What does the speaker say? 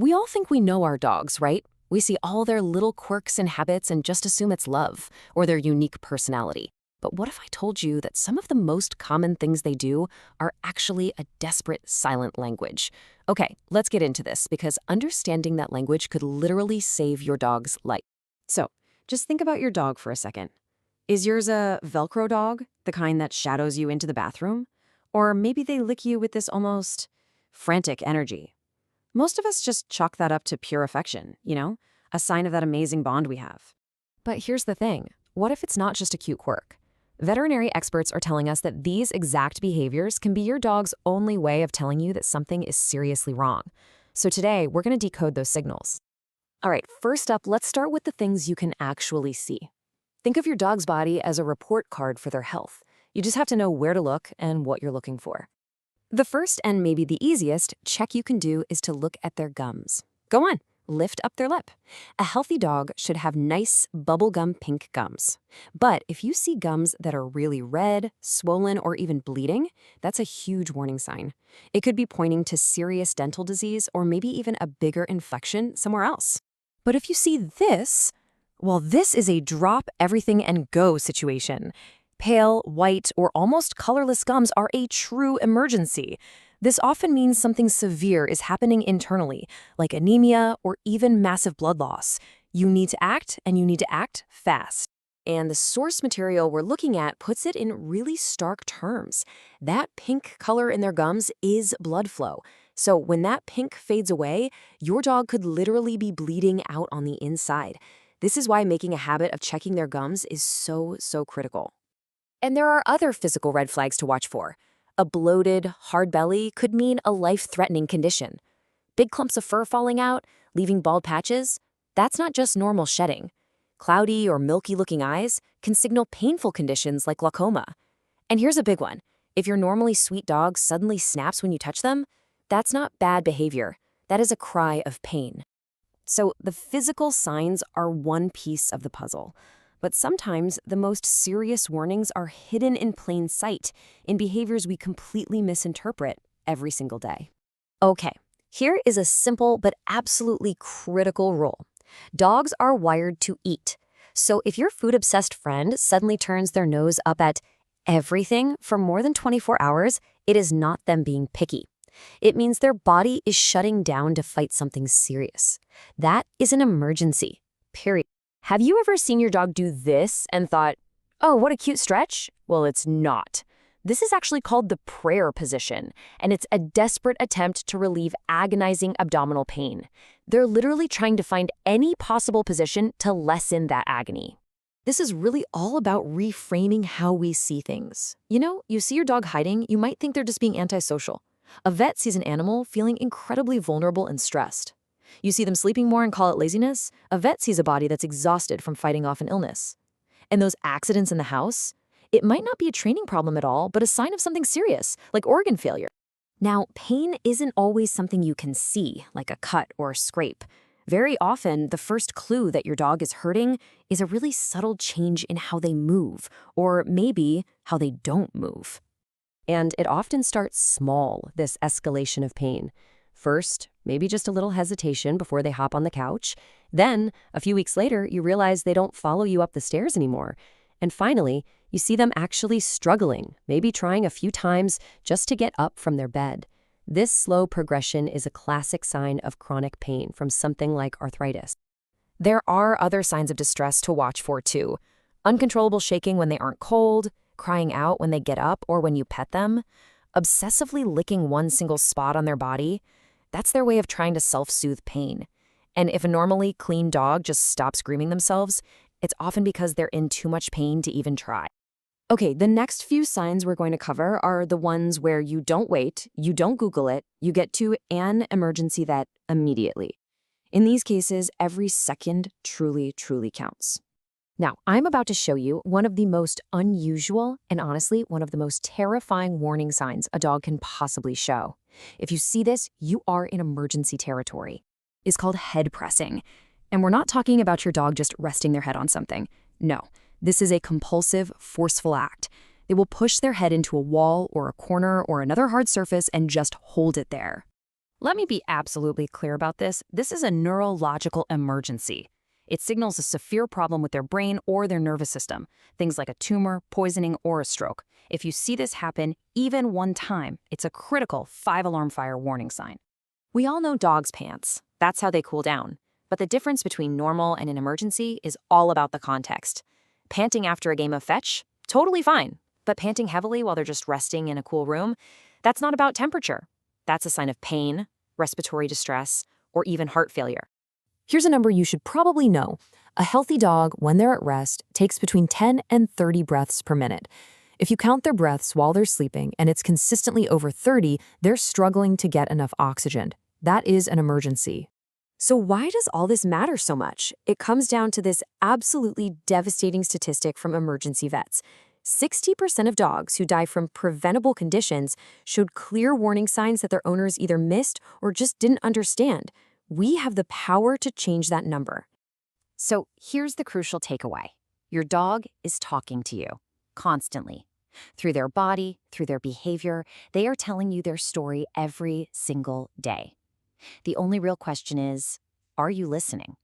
We all think we know our dogs, right? We see all their little quirks and habits and just assume it's love or their unique personality. But what if I told you that some of the most common things they do are actually a desperate silent language? Okay, let's get into this because understanding that language could literally save your dog's life. So, just think about your dog for a second. Is yours a Velcro dog, the kind that shadows you into the bathroom? Or maybe they lick you with this almost frantic energy? Most of us just chalk that up to pure affection, a sign of that amazing bond we have. But here's the thing. What if it's not just a cute quirk? Veterinary experts are telling us that these exact behaviors can be your dog's only way of telling you that something is seriously wrong. So today, we're going to decode those signals. All right, first up, let's start with the things you can actually see. Think of your dog's body as a report card for their health. You just have to know where to look and what you're looking for. The first and maybe the easiest check you can do is to look at their gums. Go on, lift up their lip. A healthy dog should have nice bubblegum pink gums. But if you see gums that are really red, swollen, or even bleeding, that's a huge warning sign. It could be pointing to serious dental disease or maybe even a bigger infection somewhere else. But if you see this, well, this is a drop everything and go situation. Pale, white, or almost colorless gums are a true emergency. This often means something severe is happening internally, like anemia or even massive blood loss. You need to act, and you need to act fast. And the source material we're looking at puts it in really stark terms. That pink color in their gums is blood flow. So when that pink fades away, your dog could literally be bleeding out on the inside. This is why making a habit of checking their gums is so critical. And there are other physical red flags to watch for. A bloated, hard belly could mean a life-threatening condition. Big clumps of fur falling out, leaving bald patches, that's not just normal shedding. Cloudy or milky-looking eyes can signal painful conditions like glaucoma. And here's a big one. If your normally sweet dog suddenly snaps when you touch them, that's not bad behavior. That is a cry of pain. So the physical signs are one piece of the puzzle. But sometimes the most serious warnings are hidden in plain sight in behaviors we completely misinterpret every single day. Okay, here is a simple but absolutely critical rule. Dogs are wired to eat. So if your food-obsessed friend suddenly turns their nose up at everything for more than 24 hours, it is not them being picky. It means their body is shutting down to fight something serious. That is an emergency, period. Have you ever seen your dog do this and thought, oh, what a cute stretch? Well, it's not. This is actually called the prayer position, and it's a desperate attempt to relieve agonizing abdominal pain. They're literally trying to find any possible position to lessen that agony. This is really all about reframing how we see things. You see your dog hiding, you might think they're just being antisocial. A vet sees an animal feeling incredibly vulnerable and stressed. You see them sleeping more and call it laziness. A vet sees a body that's exhausted from fighting off an illness. And those accidents in the house, it might not be a training problem at all, but a sign of something serious, like organ failure. Now, pain isn't always something you can see, like a cut or a scrape. Very often, the first clue that your dog is hurting is a really subtle change in how they move, or maybe how they don't move. And it often starts small, this escalation of pain. First, maybe just a little hesitation before they hop on the couch. Then, a few weeks later, you realize they don't follow you up the stairs anymore. And finally, you see them actually struggling, maybe trying a few times just to get up from their bed. This slow progression is a classic sign of chronic pain from something like arthritis. There are other signs of distress to watch for, too. Uncontrollable shaking when they aren't cold, crying out when they get up or when you pet them, obsessively licking one single spot on their body. That's their way of trying to self-soothe pain. And if a normally clean dog just stops screaming themselves, it's often because they're in too much pain to even try. Okay, the next few signs we're going to cover are the ones where you don't wait, you don't Google it, you get to an emergency vet immediately. In these cases, every second truly counts. Now, I'm about to show you one of the most unusual and honestly one of the most terrifying warning signs a dog can possibly show. If you see this, you are in emergency territory. It's called head pressing. And we're not talking about your dog just resting their head on something. No, this is a compulsive, forceful act. They will push their head into a wall or a corner or another hard surface and just hold it there. Let me be absolutely clear about this. This is a neurological emergency. It signals a severe problem with their brain or their nervous system, things like a tumor, poisoning, or a stroke. If you see this happen even one time, it's a critical 5-alarm fire warning sign. We all know dogs' pants. That's how they cool down. But the difference between normal and an emergency is all about the context. Panting after a game of fetch? Totally fine. But panting heavily while they're just resting in a cool room? That's not about temperature. That's a sign of pain, respiratory distress, or even heart failure. Here's a number you should probably know. A healthy dog, when they're at rest, takes between 10 and 30 breaths per minute. If you count their breaths while they're sleeping and it's consistently over 30, they're struggling to get enough oxygen. That is an emergency. So why does all this matter so much? It comes down to this absolutely devastating statistic from emergency vets. 60% of dogs who die from preventable conditions showed clear warning signs that their owners either missed or just didn't understand. We have the power to change that number. So here's the crucial takeaway. Your dog is talking to you constantly. Through their body, through their behavior, they are telling you their story every single day. The only real question is, are you listening?